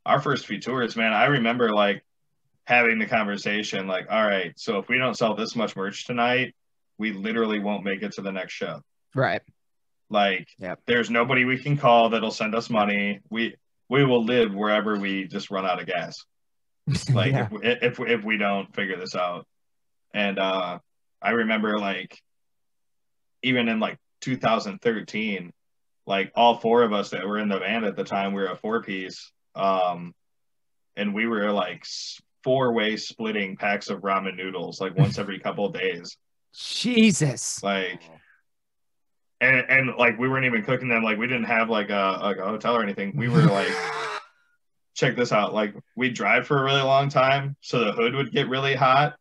our first few tours, man, I remember like having the conversation like, all right, so if we don't sell this much merch tonight, we literally won't make it to the next show. Right. Like, Yep. there's nobody we can call that'll send us money. We will live wherever we just run out of gas. Like, Yeah. if we don't figure this out. And I remember like even in like 2013, like all four of us that were in the band at the time, we were a four-piece, and we were like four-way splitting packs of ramen noodles like once every couple of days. Jesus. Like, and like we weren't even cooking them. Like we didn't have like a hotel or anything. We were like, check this out. Like we'd drive for a really long time, so the hood would get really hot,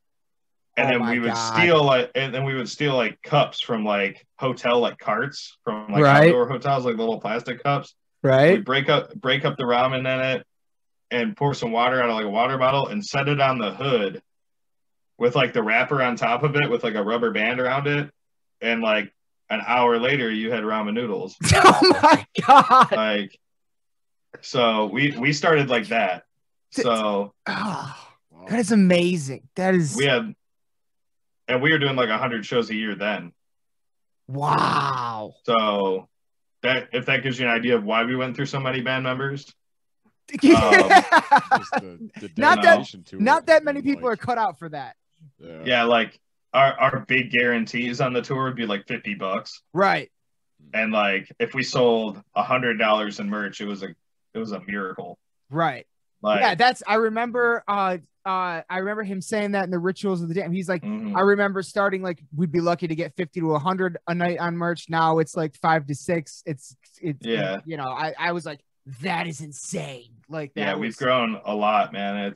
and Oh then my we would God. steal like cups from like hotel like carts from like Right. outdoor hotels, like little plastic cups. Right. We'd break up the ramen in it and pour some water out of like a water bottle and set it on the hood with like the wrapper on top of it with like a rubber band around it, and like an hour later you had ramen noodles. Oh my God. Like, so we started like that. So oh, that is amazing. That is we were doing like 100 shows a year then. wow. So that, if that gives you an idea of why we went through so many band members. Not that many people are cut out for that. Yeah, like our big guarantees on the tour would be like $50. Right. And like if we sold $100 in merch, it was a miracle. Right. Like, yeah, I remember him saying that in the Rituals of the Damned. He's like, I remember starting like we'd be lucky to get 50 to 100 a night on merch. Now it's like 5 to 6. It's yeah. You know, I was like, that is insane. Like that. Yeah, we've grown a lot, man.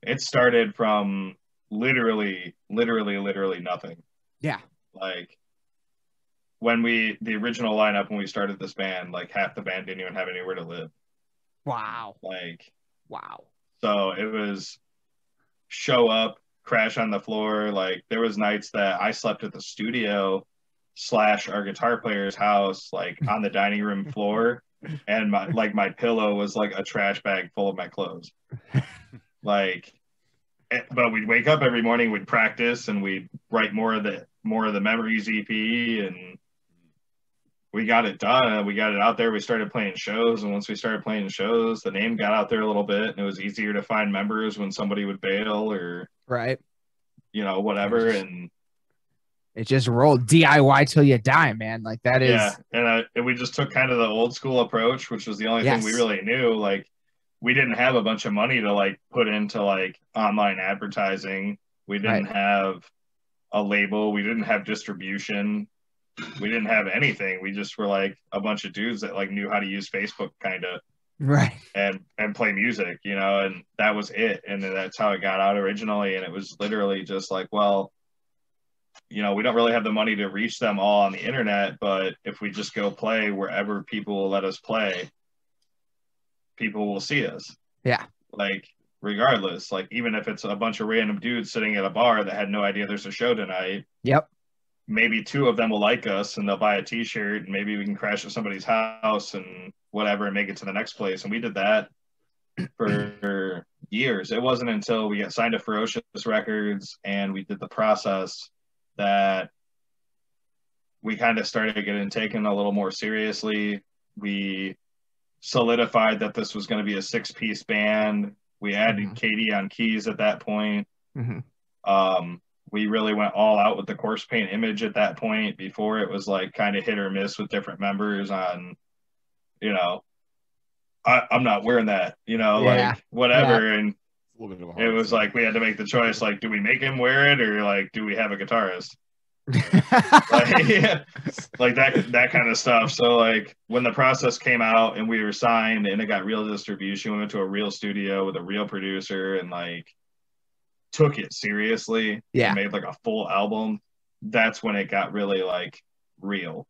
It started from literally nothing. Yeah. Like when the original lineup, when we started this band, like half the band didn't even have anywhere to live. Wow. Like, wow. So it was show up, crash on the floor. Like there was nights that I slept at the studio / our guitar player's house, like on the dining room floor. And my pillow was like a trash bag full of my clothes. Like, but we'd wake up every morning, we'd practice, and we'd write more of the Memories EP, and we got it done. We got it out there. We started playing shows, and once we started playing shows, the name got out there a little bit, and it was easier to find members when somebody would bail or right, whatever, and it just rolled DIY till you die, man. Like that is. Yeah, and we just took kind of the old school approach, which was the only thing we really knew. Like, we didn't have a bunch of money to like put into like online advertising. We didn't have a label. We didn't have distribution. We didn't have anything. We just were like a bunch of dudes that like knew how to use Facebook kind of. Right. And play music, and that was it. And that's how it got out originally. And it was literally just like, well, we don't really have the money to reach them all on the internet, but if we just go play wherever people will let us play, people will see us. Yeah. Like, regardless, like even if it's a bunch of random dudes sitting at a bar that had no idea there's a show tonight. Yep. Maybe 2 of them will like us and they'll buy a t-shirt, and maybe we can crash at somebody's house and whatever and make it to the next place. And we did that for years. It wasn't until we got signed to Ferocious Records and we did the process that we kind of started getting taken a little more seriously. We solidified that this was going to be a 6-piece band. We added Katie on keys at that point. We really went all out with the Corpse Paint image at that point. Before, it was like kind of hit or miss with different members on, I'm not wearing that, like whatever. Yeah. And it was like we had to make the choice, like, do we make him wear it or like do we have a guitarist? like that kind of stuff. So like when the process came out and we were signed and it got real distribution, we went to a real studio with a real producer and like took it seriously. And made like a full album. That's when it got really like real.